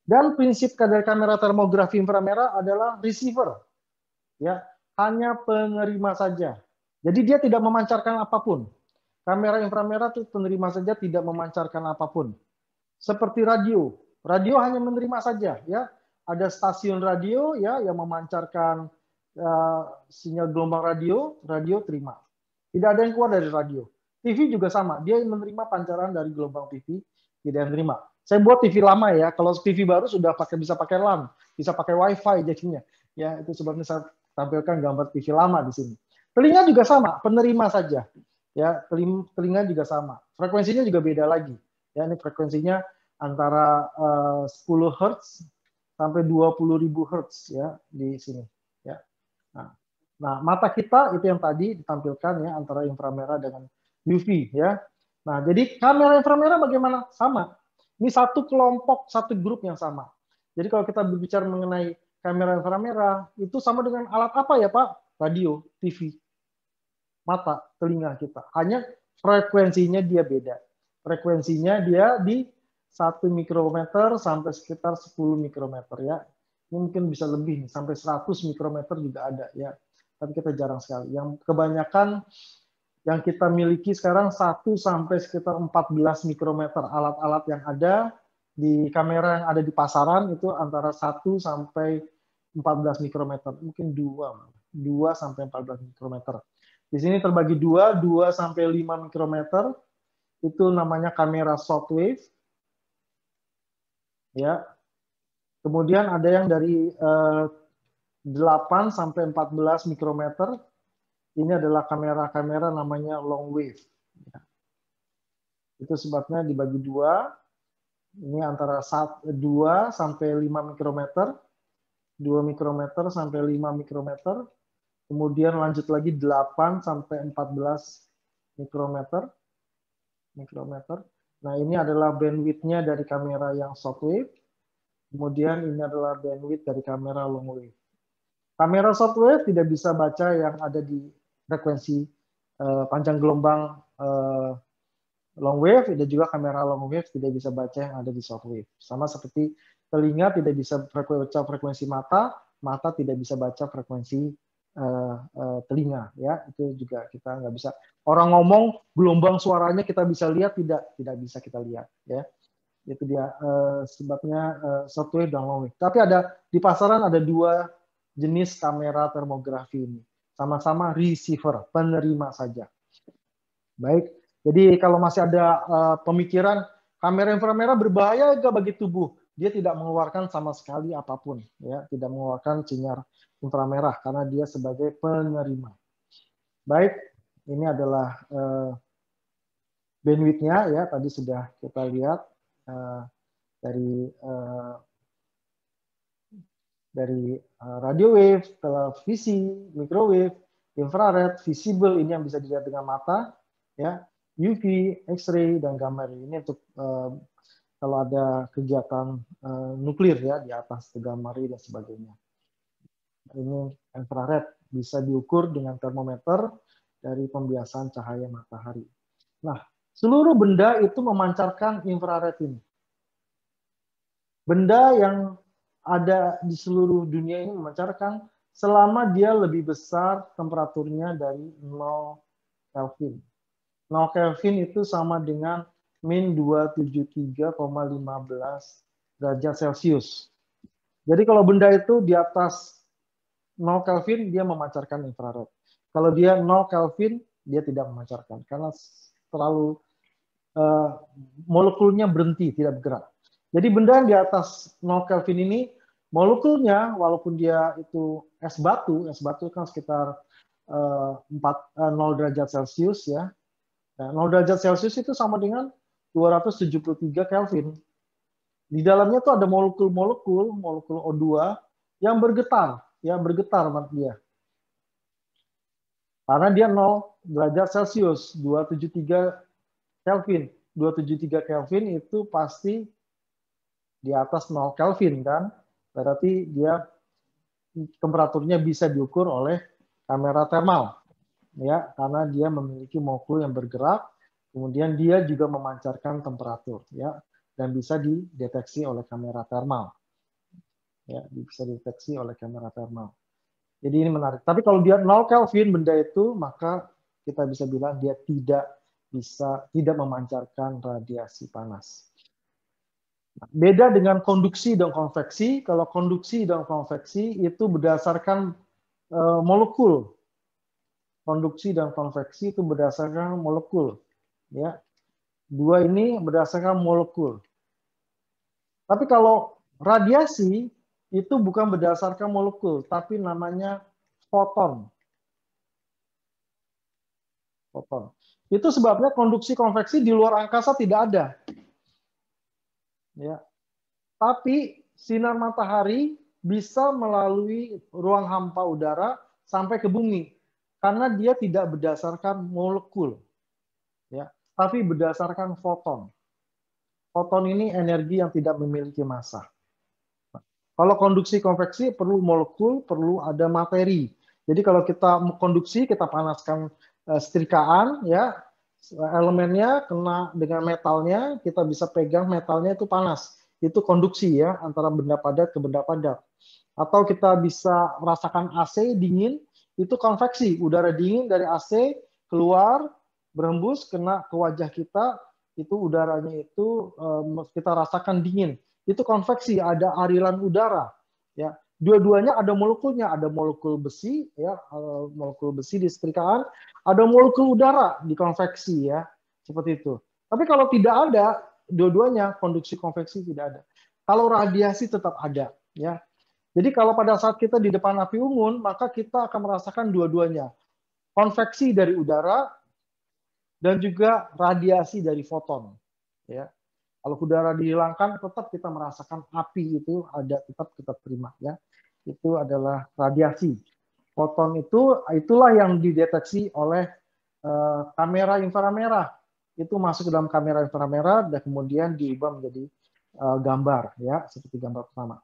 Dan prinsip dari kamera termografi inframerah adalah receiver, ya, hanya penerima saja. Jadi dia tidak memancarkan apapun. Kamera inframerah itu penerima saja, tidak memancarkan apapun. Seperti radio, radio hanya menerima saja, ya. Ada stasiun radio, ya, yang memancarkan sinyal gelombang radio, radio terima. Tidak ada yang keluar dari radio. TV juga sama, dia menerima pancaran dari gelombang TV, tidak yang terima. Saya buat TV lama ya, kalau TV baru sudah bisa pakai LAN, bisa pakai WiFi jadinya. Ya, itu sebabnya saya tampilkan gambar TV lama di sini. Telinga juga sama, penerima saja. Ya, telinga juga sama. Frekuensinya juga beda lagi. Ya, ini frekuensinya antara 10 Hz sampai 20.000 Hz ya di sini. Ya. Nah, mata kita itu yang tadi ditampilkan ya antara inframerah dengan UV ya. Nah, jadi kamera inframerah bagaimana? Sama. Ini satu kelompok, satu grup yang sama. Jadi kalau kita berbicara mengenai kamera inframerah, itu sama dengan alat apa ya Pak? Radio, TV, mata, telinga kita. Hanya frekuensinya dia beda. Frekuensinya dia di 1 mikrometer sampai sekitar 10 mikrometer ya. Ini mungkin bisa lebih nih, sampai 100 mikrometer juga ada ya. Tapi kita jarang sekali. Yang kebanyakan yang kita miliki sekarang 1 sampai sekitar 14 mikrometer. Alat-alat yang ada di kamera yang ada di pasaran itu antara 1 sampai 14 mikrometer. Mungkin 2 sampai 14 mikrometer. Di sini terbagi 2 sampai 5 mikrometer. Itu namanya kamera short wave. Ya. Kemudian ada yang dari 8 sampai 14 mikrometer. Ini adalah kamera-kamera namanya long wave. Itu sebabnya dibagi 2. Ini antara 2 sampai 5 mikrometer. 2 mikrometer sampai 5 mikrometer. Kemudian lanjut lagi 8 sampai 14 mikrometer. Nah, ini adalah bandwidth-nya dari kamera yang short wave. Kemudian ini adalah bandwidth dari kamera long wave. Kamera short wave tidak bisa baca yang ada di frekuensi panjang gelombang long wave, dan juga kamera long wave tidak bisa baca yang ada di short wave. Sama seperti telinga tidak bisa baca frekuensi mata, mata tidak bisa baca frekuensi telinga. Ya, itu juga kita nggak bisa. Orang ngomong gelombang suaranya kita bisa lihat, tidak bisa kita lihat. Ya, itu dia sebabnya short wave dan long wave. Tapi ada di pasaran ada 2 jenis kamera termografi ini. Sama-sama receiver, penerima saja. Baik, jadi kalau masih ada pemikiran kamera inframerah berbahaya nggak bagi tubuh, dia tidak mengeluarkan sama sekali apapun, ya, tidak mengeluarkan sinyal inframerah karena dia sebagai penerima. Baik, ini adalah bandwidth-nya ya, tadi sudah kita lihat dari radio wave, televisi, microwave, infrared, visible ini yang bisa dilihat dengan mata, ya, UV, X-ray dan gamma ray. Ini untuk kalau ada kegiatan nuklir ya di atas gamma ray dan sebagainya. Ini infrared bisa diukur dengan termometer dari pembiasaan cahaya matahari. Nah, seluruh benda itu memancarkan infrared ini. Benda yang ada di seluruh dunia ini memancarkan selama dia lebih besar temperaturnya dari 0 Kelvin. 0 Kelvin itu sama dengan min 273,15 derajat Celcius. Jadi kalau benda itu di atas 0 Kelvin, dia memancarkan infrared. Kalau dia 0 Kelvin, dia tidak memancarkan karena terlalu molekulnya berhenti, tidak bergerak. Jadi benda yang di atas 0 Kelvin ini, molekulnya walaupun dia itu es batu kan sekitar 0 derajat Celcius ya. Nah, 0 derajat Celcius itu sama dengan 273 Kelvin. Di dalamnya tuh ada molekul O2 yang bergetar, ya, bergetar dia. Karena dia 0 derajat Celcius, 273 Kelvin. 273 Kelvin itu pasti di atas 0 Kelvin kan, berarti dia temperaturnya bisa diukur oleh kamera termal, ya, karena dia memiliki molekul yang bergerak, kemudian dia juga memancarkan temperatur, ya. dan bisa dideteksi oleh kamera thermal. Ya, bisa dideteksi oleh kamera thermal. Jadi ini menarik. Tapi kalau dia 0 Kelvin benda itu, maka kita bisa bilang dia tidak memancarkan radiasi panas. Nah, beda dengan konduksi dan konveksi. Kalau konduksi dan konveksi itu berdasarkan molekul. Konduksi dan konveksi itu berdasarkan molekul. Ya, dua ini berdasarkan molekul. Tapi kalau radiasi itu bukan berdasarkan molekul, tapi namanya foton. Foton. Itu sebabnya konduksi konveksi di luar angkasa tidak ada. Ya. Tapi sinar matahari bisa melalui ruang hampa udara sampai ke bumi karena dia tidak berdasarkan molekul. Ya, tapi berdasarkan foton. Foton ini energi yang tidak memiliki massa. Kalau konduksi konveksi perlu molekul, perlu ada materi. Jadi kalau kita konduksi, kita panaskan setrikaan, ya elemennya kena dengan metalnya, kita bisa pegang metalnya itu panas. Itu konduksi ya, antara benda padat ke benda padat. Atau kita bisa merasakan AC dingin, itu konveksi. Udara dingin dari AC keluar, berhembus, kena ke wajah kita, itu udaranya itu kita rasakan dingin. Itu konveksi, ada aliran udara. Ya, dua-duanya ada molekulnya, ada molekul besi, ya, molekul besi di setrikaan, ada molekul udara di konveksi, ya, seperti itu. Tapi kalau tidak ada, dua-duanya konduksi konveksi tidak ada. Kalau radiasi tetap ada, ya. Jadi kalau pada saat kita di depan api unggun, maka kita akan merasakan dua-duanya, konveksi dari udara dan juga radiasi dari foton, ya. Kalau udara dihilangkan, tetap kita merasakan api itu ada, tetap kita terima, ya. Itu adalah radiasi. Foton itulah yang dideteksi oleh kamera inframerah. Itu masuk ke dalam kamera inframerah dan kemudian diubah menjadi gambar, ya, seperti gambar pertama.